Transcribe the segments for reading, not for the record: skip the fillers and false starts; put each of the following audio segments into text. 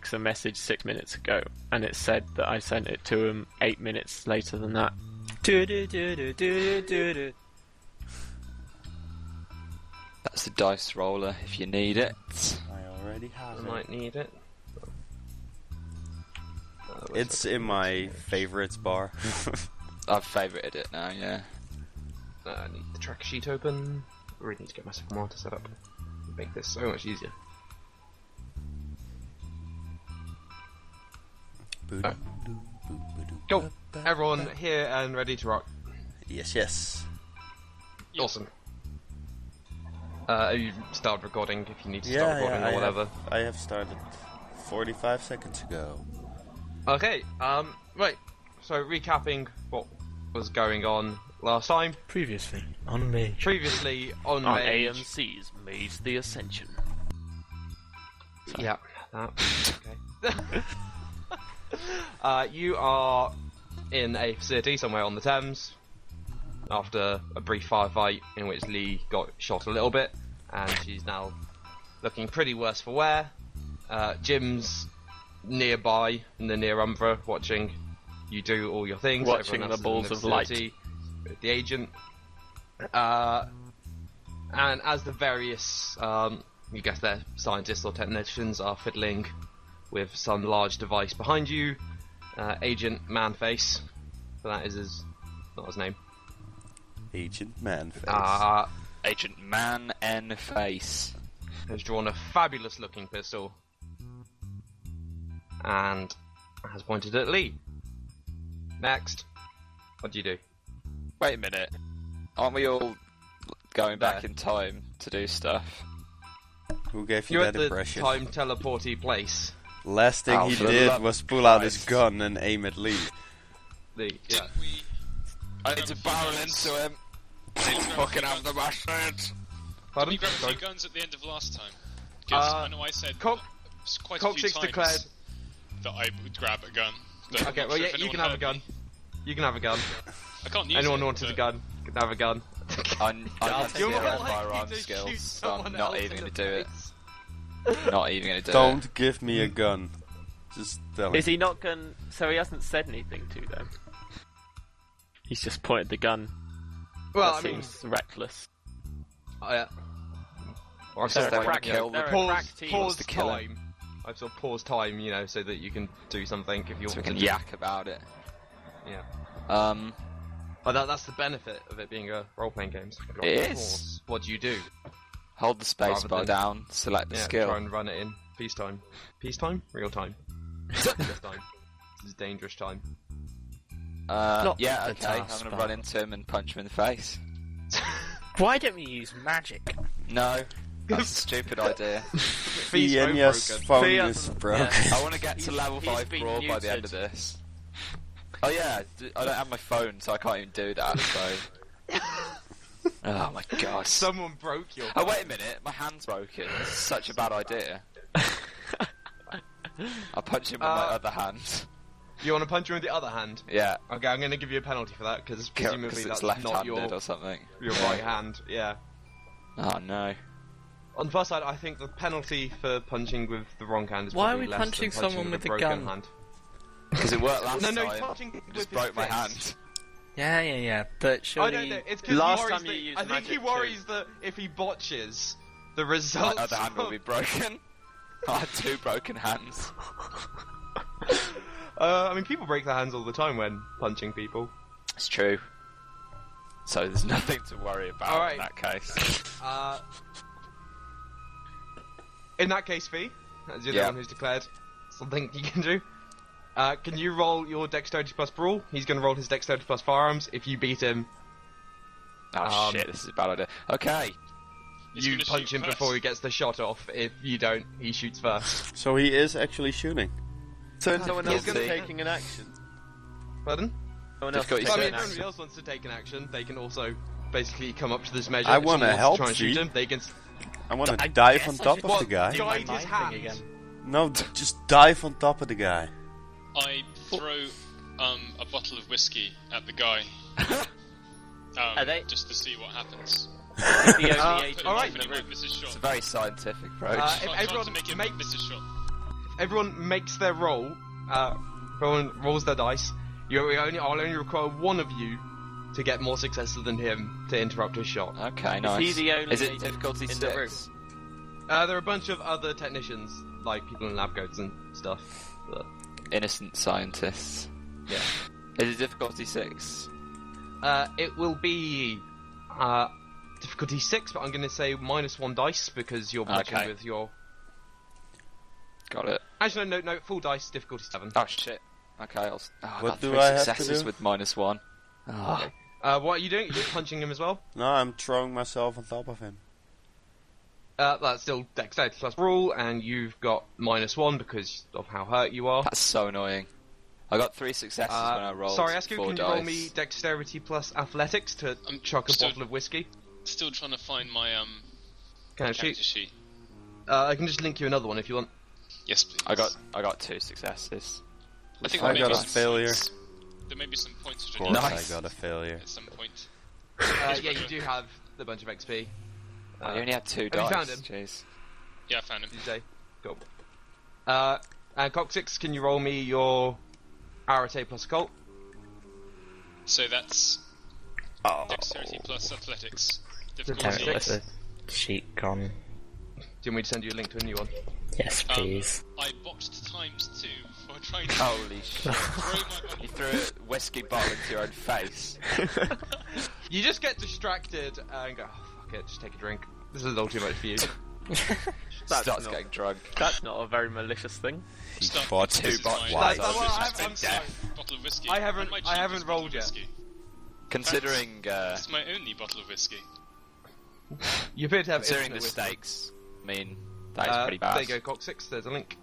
Coccyx a message 6 minutes ago, and it said that I sent it to him 8 minutes later than that. That's the dice roller if you need it. I already have I it. might need it. It's in my favorites bar. I've favorited it now, yeah. I need the tracker sheet open. I really need to get my second one to set up. Make this so much easier. Go! Everyone here and ready to rock. Yes. Awesome. You start recording if you need to start recording or whatever. I have started 45 seconds ago. Okay, right. So recapping what was going on last time. Previously on Mage. Previously on On Mage. AMC's Mage the Ascension. Yeah, that. Okay. You are in a facility somewhere on the Thames after a brief firefight in which Lee got shot a little bit, and she's now looking pretty worse for wear. Jim's nearby in the near Umbra watching you do all your things. Watching Everyone the else is in balls of light. facility with the agent. And as the various, you guess they're scientists or technicians, are fiddling with some large device behind you, Agent Manface, so that is not his name. Agent Manface. Agent Man N Face. Has drawn a fabulous looking pistol and has pointed at Lee. Next, what do you do? Wait a minute. Aren't we all going back in time to do stuff? Who gave you You're that at the impression? time teleporty place. Last thing he for the did love was of pull out his Christ. gun and aim at Lee. Lee, yeah. Didn't we... I need to barrel into him. Fucking have the bastard. Did Pardon? we grab a Sorry. few guns at the end of last time? Because I know I said quite a few Coccyx times declared. that I would grab a gun. But I'm Okay, not well, sure yeah, if you anyone can have a heard gun. me. You can have a gun. I can't use Anyone it, wanted a but gun can have a gun. I have You're zero more likely firearm to shoot skills, so someone I'm not else even in going the to do it. face. Not even going to do it. Don't give me a gun. Just tell me. Is he not going... So he hasn't said anything to them? He's just pointed the gun. Well, That I mean, seems reckless. yeah. Well, I've They're sort of a like, crack you know, kill. They're a pause, crack team. pause Wants to kill him. time. I've sort of paused time, you know, so that you can do something if you So we want can to. yak about it. Yeah. Oh, That's the benefit of it being a role-playing game. So It of is. course, what do you do? hold the space Rather bar than- down, select the Yeah, skill. try and run it in. Peacetime. Peacetime? Real time. This time. This is dangerous time. Not Yeah, the okay. I'm task going to bar. run into him and punch him in the face. Why don't we use magic? No, that's a stupid idea. Fiyenyaa's phone Fee is hasn't- broken. I want to get to level he's 5 been brawl by the end neutered. of this. Oh yeah, I don't have my phone, so I can't even do that, so... Oh my god. Someone broke your. Oh wait a minute, my hand's broken. This is such a bad idea. I'll punch him with my other hand. You want to punch him with the other hand? Yeah, Okay, I'm going to give you a penalty for that because presumably because that's it's not left-handed or something. your right hand. Yeah. Oh no. On the first side, I think the penalty for punching with the wrong hand is Why are probably we less punching than someone with with a a broken gun? hand. Because it worked last No, time. punching It with just his broke my fist. hand. Yeah. But I surely... don't know. It's because Last he worries time you that, used I think he magic worries that if he botches, the My results. other hand will be broken. I had 2 broken hands. I mean, people break their hands all the time when punching people. It's true. So there's nothing to worry about Alright. in that case. In that case, Fee, as you're the Yeah. one who's declared something you can do. Can you roll your dexterity plus brawl? He's going to roll his dexterity plus firearms. If you beat him, Oh shit, this is a bad idea. Okay. He's you gonna punch shoot him first. before he gets the shot off. If you don't, he shoots first. So he is actually shooting. So someone else is difficulty. taking an action. Pardon? Someone else Difficulty is I taking mean, an if action. anybody else wants to take an action, they can also basically come up to this measure. I If wanna someone wants help, try and shoot Fee. him. They can I want to I dive guess on I top should- of the guy. Do my guide his mind hand. thing again. No, just dive on top of the guy. I throw a bottle of whiskey at the guy. Are they- Just to see what happens. He's the only agent Put him alright. off and he won't miss his It's a shot. very scientific approach. If Trying everyone to make him makes- miss his shot. everyone makes their roll. Everyone rolls their dice. I'll only require one of you to get more successes than him to interrupt his shot. Okay, nice. Is he the only Is it mage difficulty in the 6? There are a bunch of other technicians, like people in lab coats and stuff. But, Innocent scientists. yeah. Is it difficulty 6? It will be difficulty 6, but I'm going to say -1 dice because you're matching Okay. with your. Got it. Actually, no, full dice, difficulty 7. Oh shit. Okay, I What got do 3 I have to successes do? with -1. Oh. What are you doing? Are you punching him as well? No, I'm throwing myself on top of him. That's still dexterity plus rule, and you've got -1 because of how hurt you are. That's so annoying. I got 3 successes when I rolled Soriasku, 4 can you dice. roll me dexterity plus athletics to chuck a still- bottle of whiskey? Still trying to find my Can I character shoot? sheet. I can just link you another one if you want. Yes, please. I got 2 successes. I think I there may got be a some failure. points. There may be some points Of which course, are Nice. I got a failure. at some point. Yeah, you do have a bunch of XP. I only had 2 have dice. you found him? Jeez. Yeah, I found him. Did you say? Cool. And Coccyx, can you roll me your Arete plus occult? So that's Oh. dexterity plus athletics. There Difficulty was a sheet gone. Do you want me to send you a link to a new one? Yes, please. I boxed ×2 for trying to Holy shit. throw my body. You threw a whiskey bottle into your own face. You just get distracted and go, oh, fuck it, just take a drink. This is all too much for you. That's Starts not- getting drunk. That's not a very malicious thing. Start- bought this 2 is bottles. my- That's- well, I have- I'm this is sorry. my bottle of whiskey. I haven't- And my I haven't cheapest bottle rolled of yet. whiskey. Considering It's my only bottle of whiskey. You appear to have considering the infinite wisdom. stakes, I mean, that is pretty bad. There you go, Coccyx, there's a link.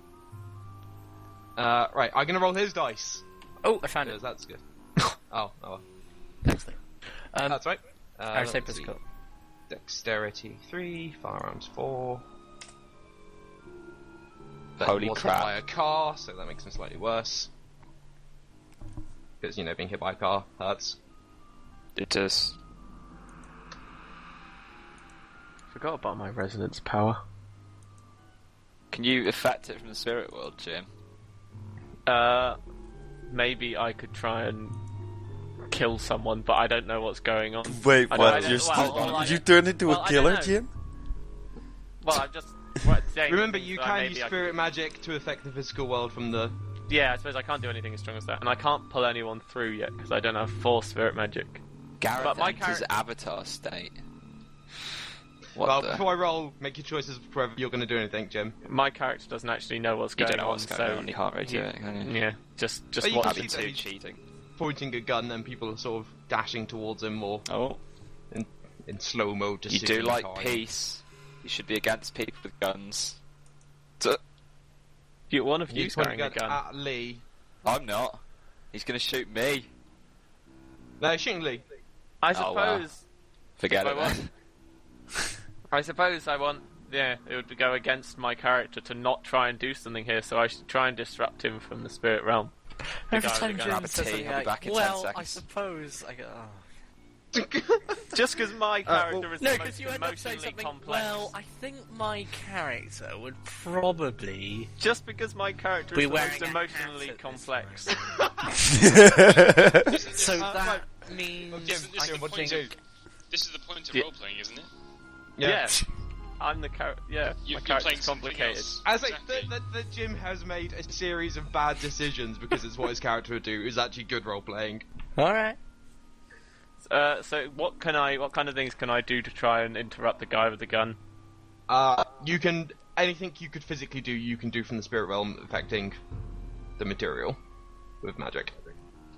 Right, I'm gonna roll his dice. Oh, I found Because it. that's good. Oh, well. Excellent. That's right. Arete let's plus see. occult. Dexterity 3, firearms 4. But Holy he was crap. hit by a car, so that makes him slightly worse. Because, being hit by a car hurts. It does. Forgot about my resonance power. Can you affect it from the spirit world, Jim? Maybe I could try and kill someone, but I don't know what's going on. Wait, I what? don't- You turned into well, a I killer, don't know. Jim? Well, I'm just saying. Remember, you so can maybe use I spirit magic to affect the physical world from the... Yeah, I suppose I can't do anything as strong as that, and I can't pull anyone through yet because I don't have 4 spirit magic. Gareth But my enters avatar state. What Well, the? before I roll, make your choices for whether you're going to do anything, Jim. My character doesn't actually know what's You going don't know on, what's going so on, you can't really do it, can you? Yeah, just But you watch. can That'd be see that too he's- cheating. Pointing a gun, and people are sort of dashing towards him, or Oh, in slow-mo, just you do sitting like time. peace. You should be against people with guns. One of You you's point a carrying a gun. at Lee. I'm not. He's gonna shoot me. No, shooting Lee. I Oh, wow. suppose. Forget If it I then. I suppose I want. Yeah, it would go against my character to not try and do something here, so I should try and disrupt him from the spirit realm. The Every guy with time the gun. Jim Grab a says tea, something I'll be like, back in 10 well, I seconds." suppose I go, oh. Just because my character is No, the because most you end up saying emotionally something, complex. well, I think my character would probably... Just because my character Be is the wearing most a hat emotionally at this complex. So that right. means... Jim, I Jim, what do you think- do? This is the point of Yeah. role-playing, isn't it? Yeah. I'm the character. Yeah, You're my playing character's something complicated. else. As like Exactly. that Jim has made a series of bad decisions because it's what his character would do is actually good role playing. Alright. So what kind of things can I do to try and interrupt the guy with the gun? You can anything you could physically do, you can do from the spirit realm affecting the material with magic.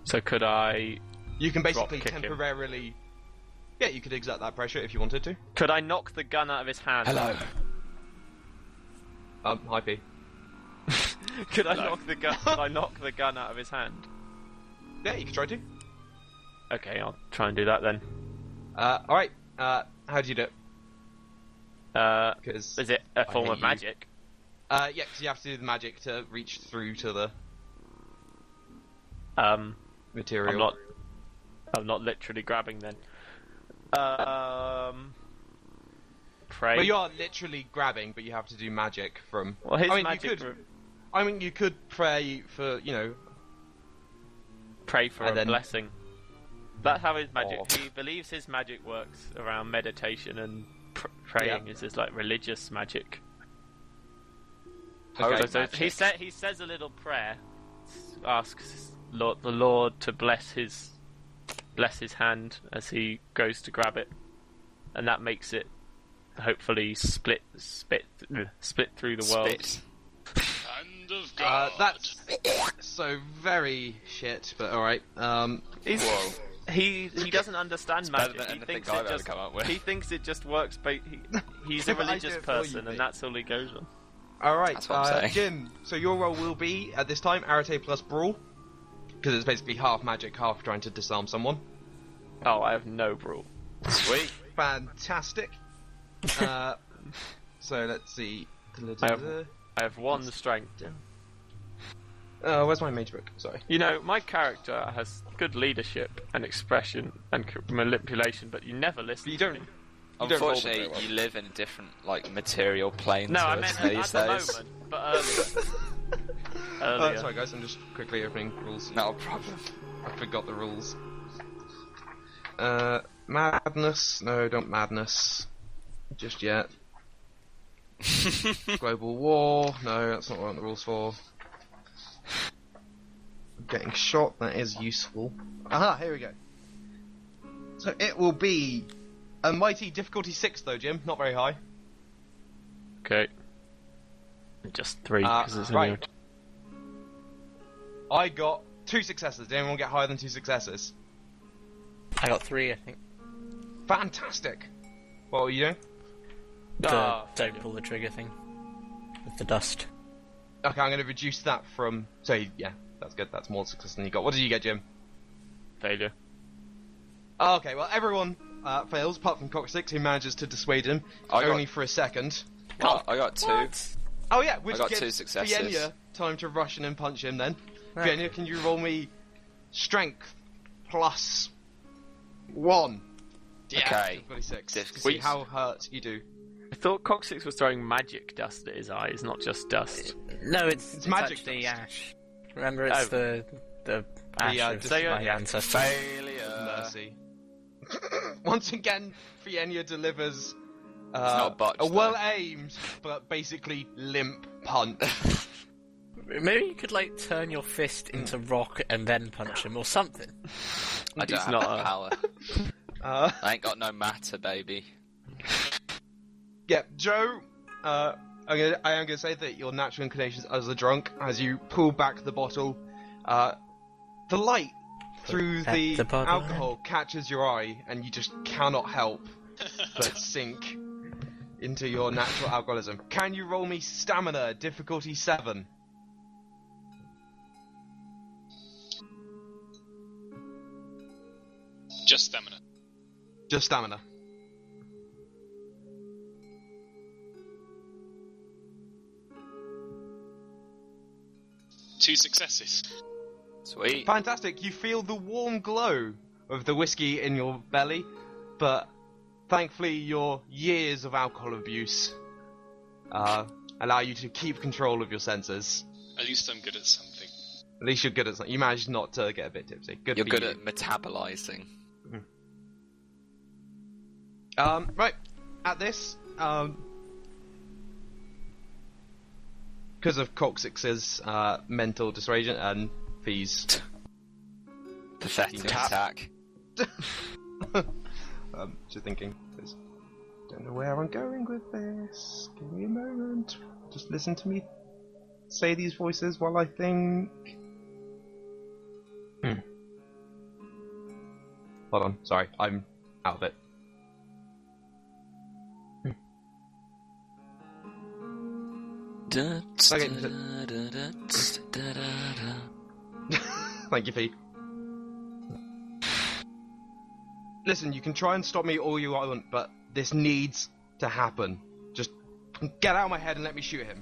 So could I? You can basically kick him. temporarily. Yeah, you could exert that pressure if you wanted to. Could I knock the gun out of his hand? Hello. Hi P. Could I knock the gun? Could I knock the gun out of his hand? Yeah, you could try to. Okay, I'll try and do that then. Alright. How do you do it? Because Is it a form hate of you. magic? yeah, because you have to do the magic to reach through to the material. I'm not literally grabbing then. Pray. Well, you are literally grabbing, but you have to do magic from. Well, his I mean, magic. you could. I mean, you could pray for, Pray for And a then- blessing. That's how his magic. Oh. He believes his magic works around meditation, and praying is his like religious magic. Holy So magic. he says a little prayer, asks the Lord to bless his hand as he goes to grab it, and that makes it hopefully split through the world. Spit. Hand of God. that's so very shit, but alright. Whoa. He doesn't understand better magic. than He anything thinks I've it ever just come up with. he thinks it just works. He's a I do religious it for you, person, mate. and that's all he goes on. Alright, That's what I'm saying. Jim, so your role will be, at this time, Arete plus Brawl. Because it's basically half magic, half trying to disarm someone. Oh, I have no brawl. Sweet. Fantastic. So let's see. I have one strength. Where's my mage book? Sorry. You know, my character has good leadership and expression and manipulation, but you never listen. You don't. to me. You don't roll them Unfortunately, very well. you live in a different material plane No, to I us meant these at the days. moment, but earlier. Sorry guys, I'm just quickly opening rules. Not a problem. I forgot the rules. Madness. No, don't madness. Just yet. Global war. No, that's not what I want the rules for. Getting shot, that is useful. Aha, here we go. So it will be a mighty difficulty 6 though, Jim. Not very high. Okay. Just 3 because it's right. only. I got 2 successes. Did anyone get higher than 2 successes? I got 3, I think. Fantastic. What were you doing? The don't pull the trigger thing. With the dust. Okay, I'm going to reduce that from... So, yeah, that's good. That's more success than you got. What did you get, Jim? Failure. Oh, okay, well, everyone fails, apart from Coccyx, who manages to dissuade him, only for a second. Oh, I got 2. Oh, yeah, which I got gives 2 successes. Fiyenyaa time to rush in and punch him, then. Right. Fiyenyaa, can you roll me strength plus 1? Yeah, Okay. 26. To see Difficulties. how hurt you do. I thought Coccyx was throwing magic dust at his eyes, not just dust. No, it's magic actually dust. ash. Remember, it's the ash of just say my it. ancestors. Failure. Mercy. Once again, Fiyenyaa delivers not botched, a well-aimed, but basically limp punch. Maybe you could, like, turn your fist into rock and then punch him, or something. I don't It's have not that a- power. Uh, I ain't got no matter, baby. yeah, Joe, I am going to say that your natural inclinations as a drunk, as you pull back the bottle, the light through At the the bottom. alcohol catches your eye, and you just cannot help but sink into your natural alcoholism. Can you roll me stamina, difficulty 7? Just stamina. Just stamina. Two successes. Sweet. Fantastic. You feel the warm glow of the whiskey in your belly, but thankfully your years of alcohol abuse allow you to keep control of your senses. At least I'm good at something. At least you're good at something. You managed not to get a bit tipsy. Good You're for good you. at metabolizing. Right. At this, because of Coccyx's mental dissuasion and fees. Pathetic Tap. attack. Just thinking. Don't know where I'm going with this. Give me a moment. Just listen to me say these voices while I think. Hold on. Sorry, I'm out of it. Okay. Thank you, Fee. Listen, you can try and stop me all you want, but this needs to happen. Just get out of my head and let me shoot him.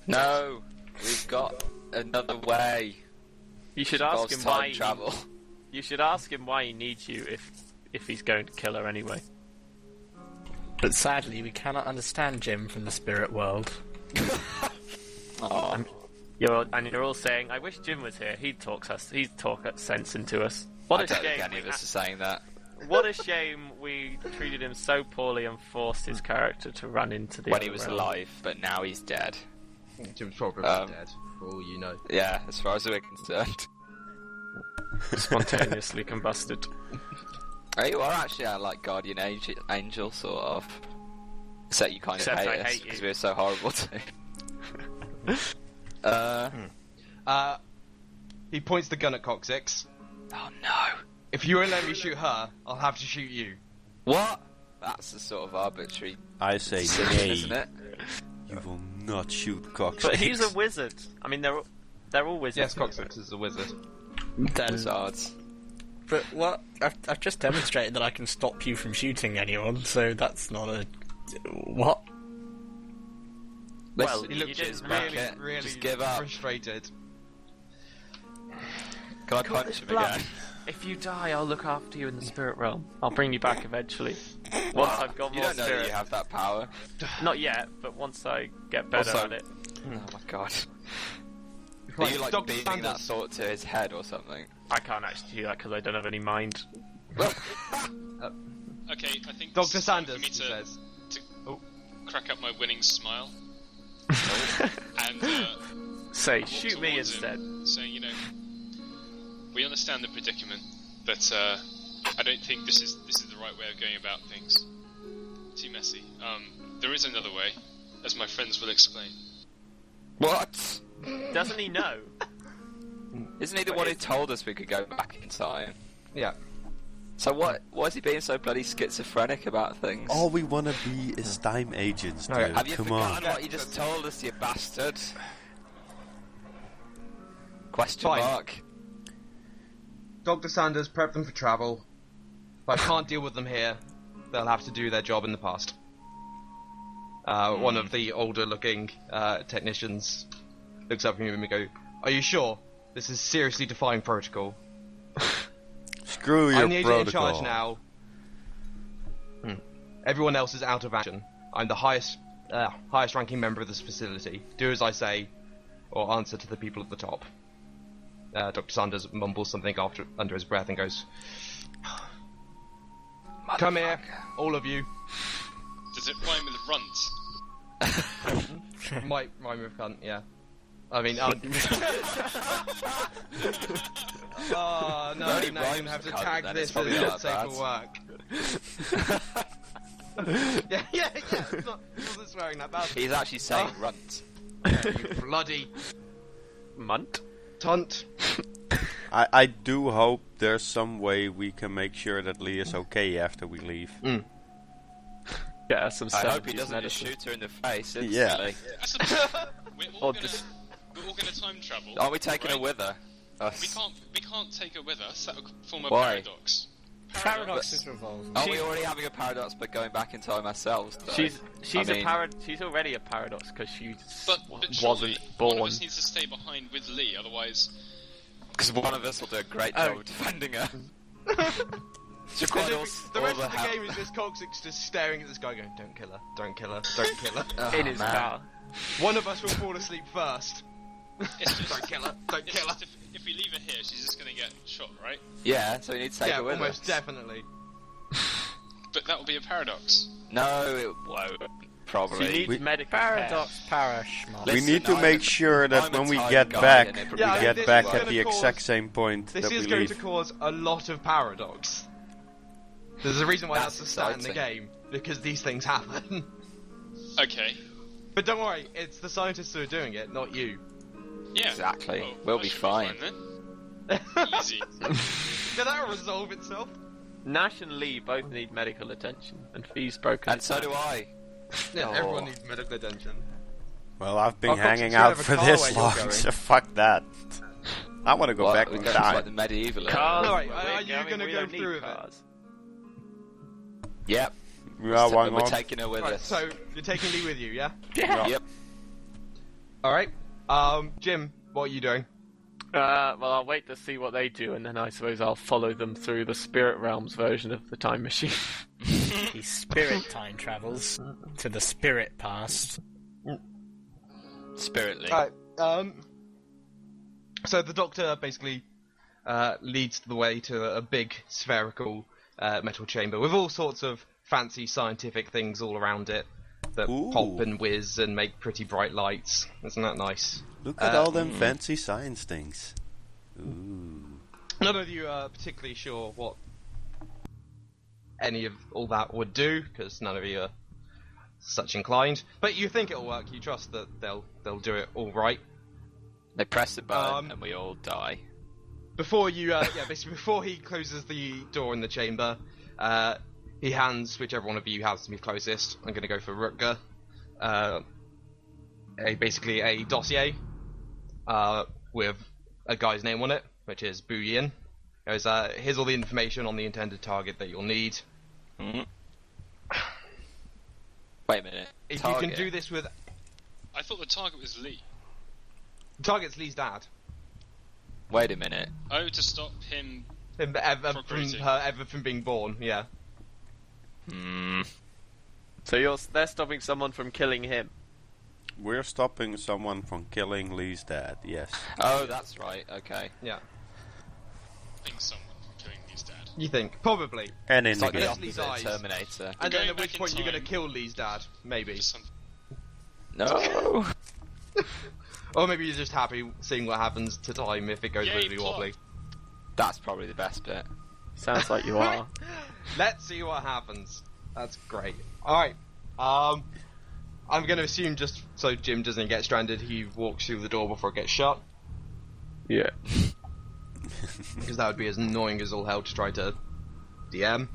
No, we've got another way. You should ask Involves him time why. travel. You should ask him why he needs you if he's going to kill her anyway. But sadly, we cannot understand Jim from the spirit world. Oh, You're all saying, "I wish Jim was here. He'd talk sense into us." What I a don't shame! think any of us are saying that. What a shame we treated him so poorly and forced his character to run into the When other he was realm. alive, but now he's dead. Jim's probably dead, for all you know. Yeah, as far as we're concerned. Spontaneously combusted. Oh, you are actually our, like, guardian angel, sort of. Except you kind of Except I hate us, hate because you. we're so horrible too. He points the gun at Coccyx. Oh no. If you won't let me shoot her, I'll have to shoot you. What? That's a sort of arbitrary I say decision, nay. isn't it? You will not shoot Coccyx. But he's a wizard. I mean, they're all wizards. Yes, Coccyx is a wizard. Then, Wizards. but what? I've just demonstrated that I can stop you from shooting anyone, so that's not a... What? Well, He You looks didn't really, really Just give up. frustrated. Can I punch him again? If you die, I'll look after you in the spirit realm. I'll bring you back eventually. Once I've got You more don't know that spirit. you have that power. Not yet, but once I get better Also- at it. Oh my god. Are Right, you like Dr. beaming that Sanders. thought to his head or something? I can't actually do that because I don't have any mind. Okay, I think Dr. this is time for Sanders, me he to, says. to crack up my winning smile and Say, walk shoot me towards instead. him, saying, we understand the predicament, but I don't think this is the right way of going about things. Too messy. There is another way, as my friends will explain. What? Doesn't he know? Isn't he the one who told us we could go back in time? Yeah. So what? Why is he being so bloody schizophrenic about things? All we want to be is time agents, dude. Okay, Have you Come on. forgotten what you just told us, you bastard? Question Fine. mark. Dr. Sanders, prep them for travel. If I can't deal with them here, they'll have to do their job in the past. One of the older-looking technicians looks up at him and go, "Are you sure? This is seriously defying protocol. Screw your I'm the agent protocol. in charge now. Everyone else is out of action. I'm the highest-ranking member of this facility. Do as I say, or answer to the people at the top." Dr. Sanders mumbles something under his breath and goes, "Come here, all of you." Does it rhyme with runt? Might rhyme with cunt, yeah. I mean, oh no, Only now you're rhymes gonna have to with cunt, tag then this it's as probably not not safe bad. for work. yeah. It's not swearing that bad. He's actually saying runt. You bloody Munt? tunt. I do hope there's some way we can make sure that Lee is okay after we leave. Get us some I hope he 70s doesn't just medicine. shoot her in the face instantly. Yeah. That's we're Or all gonna just- time travel. Aren't we taking her right? with her? We can't take her with us. That would form a Why? paradox. Paradoxes revolve. Aren't we already having a paradox by going back in time ourselves, though? She's I mean- she's already a paradox because she But wasn't surely one of born. us needs to stay behind with Lee, otherwise. Because one of us will do a great job of defending her. She'll quite The all- rest all of the help. game is just Coccyx just staring at this guy going, "Don't kill her, don't kill her, don't kill her." in his man. car. One of us will fall asleep first. It's just, Don't kill her, don't it's kill her. just if we leave her here, she's just gonna get shot, right? Yeah, so we need to take Yeah, her with almost us. definitely. But that will be a paradox. No, it won't. Probably. She needs We- medical Paradox, paraschmart. We Listen, need to I'm make a- sure that I'm a when we time get guy, back, and it we Yeah, I probably mean, get this back is at gonna the cause- exact same point This that is we going leave. to cause a lot of paradox. There's a reason why That's that's the stat in the exciting. game, because these things happen. Okay. But don't worry, it's the scientists who are doing it, not you. Yeah. Exactly. Well, We'll that be should fine. then. Easy. Yeah, that'll resolve itself. Nash and Lee both need medical attention, and Fee's broken. And so do I. Yeah, Oh. everyone needs medical attention. Well, I've been Oh, Coccyx, hanging you out have a for car this where you're long, going. so fuck that. I want to go What, back we in go to like the time. medieval era? Cars. Alright, We're are you going- gonna we go don't need through with it? cars. Yep. Yeah, why We're not? taking her with Right, us. so you're taking Lee with you, yeah? Yep. Alright. Jim, what are you doing? Well, I'll wait to see what they do, and then I suppose I'll follow them through the Spirit Realms version of the time machine. He spirit time travels to the spirit past. Spiritly. Alright, So the doctor basically leads the way to a big spherical metal chamber with all sorts of fancy scientific things all around it that pop and whiz and make pretty bright lights. Isn't that nice? Look at all them fancy science things. Ooh. None of you are particularly sure what any of all that would do, because none of you are such inclined. But you think it'll work. You trust that they'll do it all right. They press the button and we all die. Before you, basically before he closes the door in the chamber, he hands whichever one of you has to be closest. I'm going to go for Rudger. Basically a dossier with a guy's name on it, which is Bu Yin. Goes, here's all the information on the intended target that you'll need. Mm. Wait a minute. If target. you can do this with... I thought the target was Lee. The target's Lee's dad. Wait a minute. Oh, to stop him procreating. Ever from being born, yeah. So they're stopping someone from killing him. We're stopping someone from killing Lee's dad, yes. Oh, that's right, okay. Yeah. I think someone killing his dad. You think? Probably. And in It's the like the game. Lee's opposite eyes. Terminator. And Going then at back which in point you're going to time. kill Lee's dad, maybe. Just some... No! Or maybe you're just happy seeing what happens to time if it goes Yay, really plot. wobbly. That's probably the best bit. Sounds like you are. Let's see what happens. That's great. Alright. I'm going to assume just so Jim doesn't get stranded, he walks through the door before it gets shut. Yeah. Because that would be as annoying as all hell to try to DM.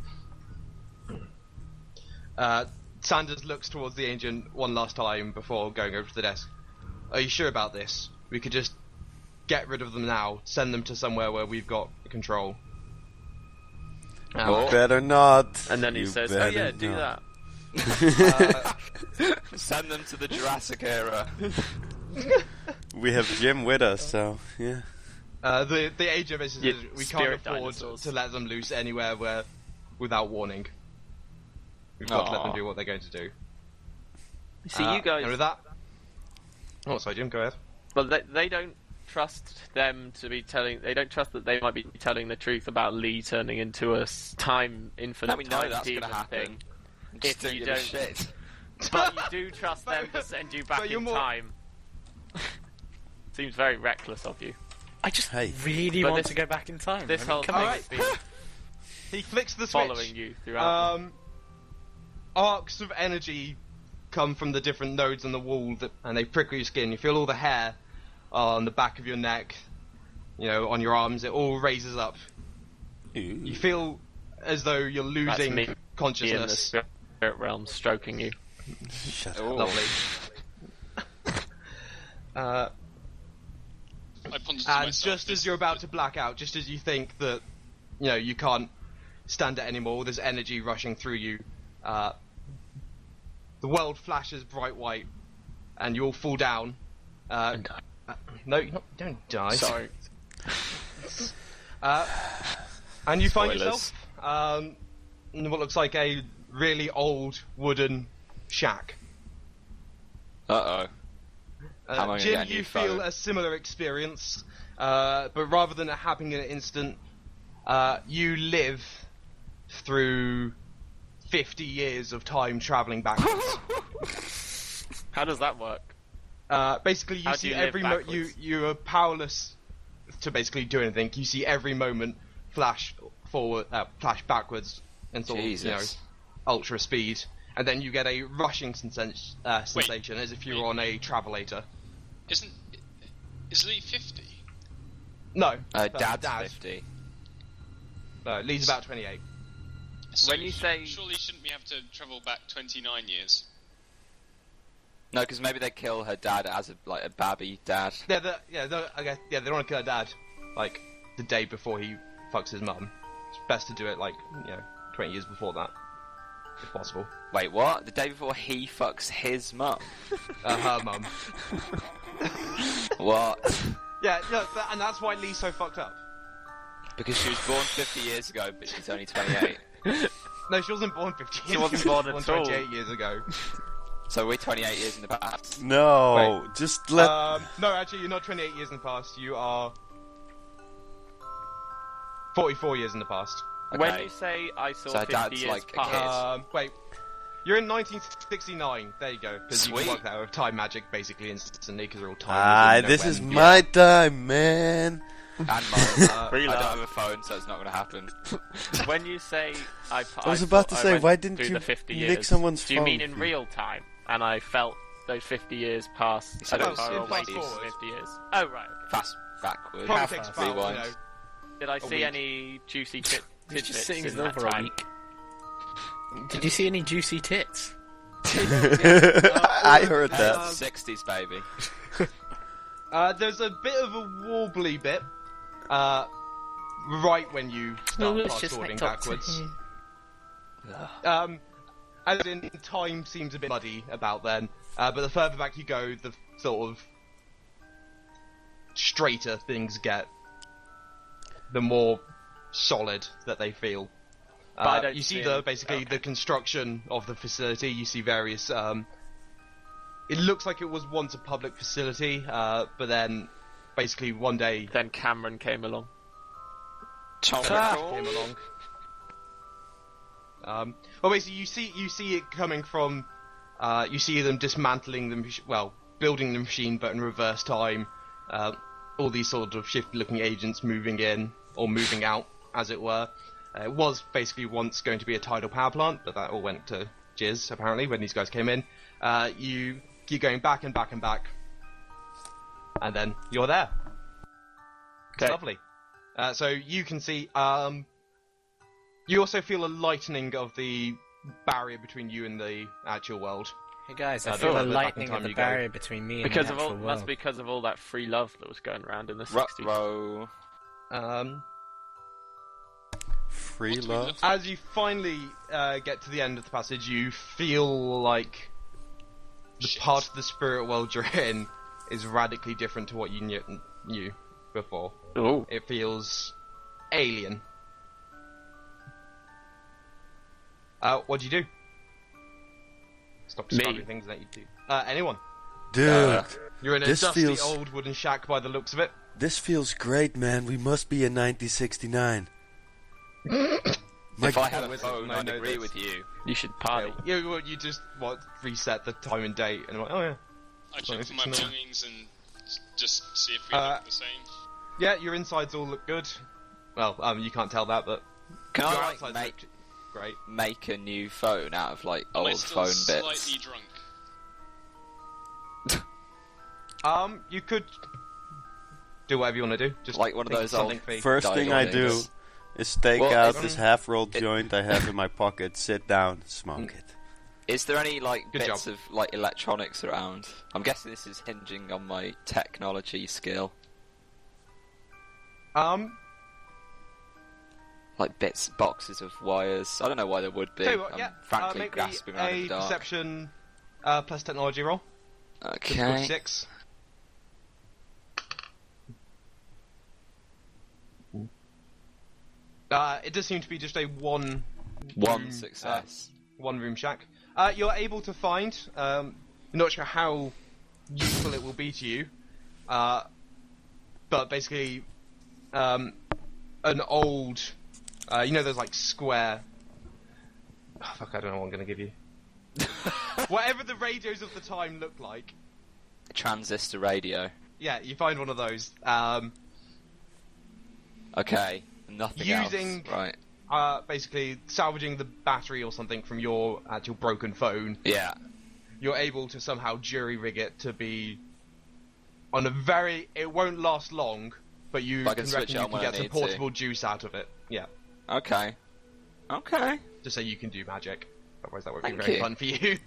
Sanders looks towards the agent one last time before going over to the desk. Are you sure about this? We could just get rid of them now, send them to somewhere where we've got control. Better not. And then he You says, "Oh better yeah, do not." that." Send them to the Jurassic era. We have Jim with us, so yeah. The agent basically says we can't spirit afford dinosaurs. to let them loose anywhere without warning. We've got to let them do what they're going to do. See, you guys. And with that... Oh, sorry, Jim, go ahead. Well, they don't trust them to be telling. They don't trust that they might be telling the truth about Lee turning into a infinite Now we know time that's demon gonna happen. thing. Just If you give a don't, shit. but you do trust them to send you back but you're in more- time. Seems very reckless of you. I just Hey. really But want this- to go back in time. This I mean, whole come thing on. has been He flicks the switch. following you throughout. Arcs of energy come from the different nodes on the wall, and they prickle your skin. You feel all the hair on the back of your neck, on your arms. It all raises up. You feel as though you're That's losing me in the consciousness. spirit realm stroking you. Shut up. Oh. Lovely. I pondered to And myself just this- as you're about to black out, just as you think that, you can't stand it anymore, there's energy rushing through you. The world flashes bright white, and you all fall down. And die. No, don't die. Sorry. And you find Spoilers. yourself in what looks like a really old wooden shack. Uh-oh. How am I gonna Jim, get a new you feel phone? a similar experience, but rather than it happening in an instant, you live through 50 years of time travelling backwards. How does that work? Basically, you How do see you live every backwards? you are powerless to basically do anything. You see every moment flash forward, flash backwards, and sort Jesus. of ultra speed, and then you get a rushing sensation as if you were on a travelator. Is Lee 50? No, Dad's 50. No, Lee's about 28. So When you say- surely shouldn't we have to travel back 29 years? No, because maybe they kill her dad as a babby dad. They don't want to kill her dad, like, the day before he fucks his mum. It's best to do it, 20 years before that, if possible. Wait, what? The day before he fucks his mum? Her mum. What? Yeah, no, and that's why Lee's so fucked up. Because she was born 50 years ago, but she's only 28. No, she wasn't born 50 years She wasn't ago. born She at was all. 28 years ago. So we're 28 years in the past. No, just let. No, actually, you're not 28 years in the past. You are 44 years in the past. Okay. When you say I saw So 50 Dad's years like a past, kid. Wait. You're in 1969. There you go. Because you can Sweet. work that with time magic basically instantly because they're all time. This is my time, man. And mine. I Free don't love. have a phone, so it's not going to happen. when you say I was about to say, went why didn't through you the 50 nick years, someone's do you mean phone? in real time? And I felt those 50 years pass. said so it was far in away fast from forward. 50 years. Oh right. Okay. Fast backwards. Probably takes about, rewind. Did I a see week. any juicy He's tidbits just sitting in still that for a time? week. Did you see any juicy tits? I heard Hey, that. it's the 60s, baby. There's a bit of a wobbly bit. Right when you start fast forwarding backwards. As in, time seems a bit muddy about then. But the further back you go, the sort of straighter things get. The more solid that they feel. But I don't you see see the any- basically okay. the construction of the facility. You see various. It looks like it was once a public facility, but then basically one day Then Cameron came along. came along. Well, basically, you see it coming from. You see them dismantling the building the machine, but in reverse time. All these sort of shift-looking agents moving in or moving out, as it were. It was basically once going to be a tidal power plant, but that all went to jizz apparently when these guys came in. You keep going back and back and back, and then you're there. It's Okay. lovely. So you can see. You also feel a lightening of the barrier between you and the actual world. Hey guys, I the feel a further back in lightening time of the you go. barrier between me and Because the of actual all, world. that's because of all that free love that was going around in the 60s. Ruh-roh. Free love. As you finally get to the end of the passage, you feel like the part of the spirit world you're in is radically different to what you knew before. Ooh. It feels alien. What do you do? Stop describing Me. things that you do. Anyone? Dude, You're in a This dusty feels- old wooden shack by the looks of it. this feels great, man. We must be in 1969. My If I had a wizard, phone, I I'd know agree this. with you. You should party. You just reset the time and date, and I'm like, oh yeah. I check for my No. belongings and just see if we look the same. Yeah, your insides all look good. Well, you can't tell that, but Can your I like outsides make look great. a new phone out of like Am I old still phone slightly bits? drunk? You could do whatever you want to do. Just Like one of think those something old for you. First thing I do Dialogues. is take Well, out it's- this half-rolled joint I have in my pocket, sit down, smoke it. Is there any like Good bits job. of like electronics around? I'm guessing this is hinging on my technology skill. Like boxes of wires. I don't know why there would be. Tell you what, I'm yeah. frankly Make me grasping around in a the dark. perception plus technology roll. Okay. 6. It does seem to be just a one One success. one room shack. You're able to find. You're not sure how useful it will be to you, but basically, an old, you know, those like square. Oh, fuck! I don't know what I'm going to give you. Whatever the radios of the time looked like. Transistor radio. Yeah, you find one of those. Okay. Nothing Using- else. Right. Basically, salvaging the battery or something from your actual broken phone. Yeah. You're able to somehow jury rig it to be on a very. It won't last long, but you But I can can switch reckon it you on can when I get some need to. portable juice out of it. Yeah, Okay. Okay. just so you can do magic. Otherwise, that won't be Thank very you. fun for you.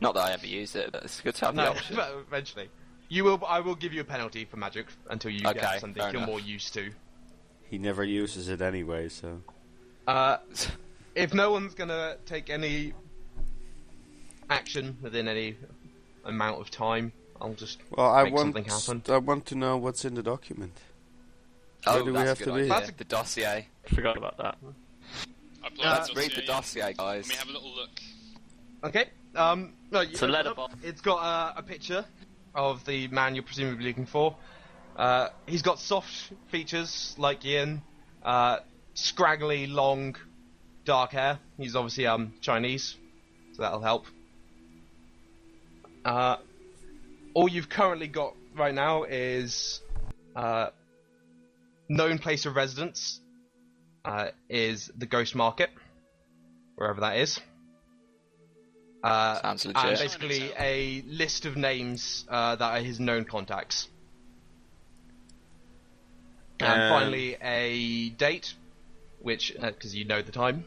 Not that I ever use it, but it's good to have the No, option. but eventually, you will. I will give you a penalty for magic until you Okay, get something fair you're enough. more used to. He never uses it anyway, so... If no one's gonna take any action within any amount of time, I'll just Well, I make something happen. want to know what's in the document. Oh, Where do we that's have a to good be? idea. That's a- The dossier. Forgot about that. I pull out Let's read the dossier, guys. Let me have a little look. Okay. No, It's a letterbox. It's got a picture of the man you're presumably looking for. He's got soft features like Ian. Scraggly, long, dark hair. He's obviously Chinese, so that'll help. All you've currently got right now is known place of residence is the Ghost Market, wherever that is. Sounds legit. And basically a list of names that are his known contacts. And finally a date, which, because you know the time,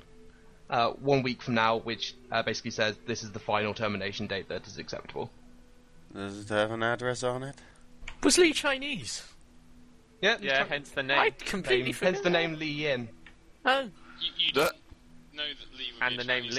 1 week from now, which basically says this is the final termination date that is acceptable. Does it have an address on it? Was Lee Chinese? Yeah, Hence the name. I completely forgot. hence the name Li Yin. Oh. You don't know that Lee would And be the a name Chinese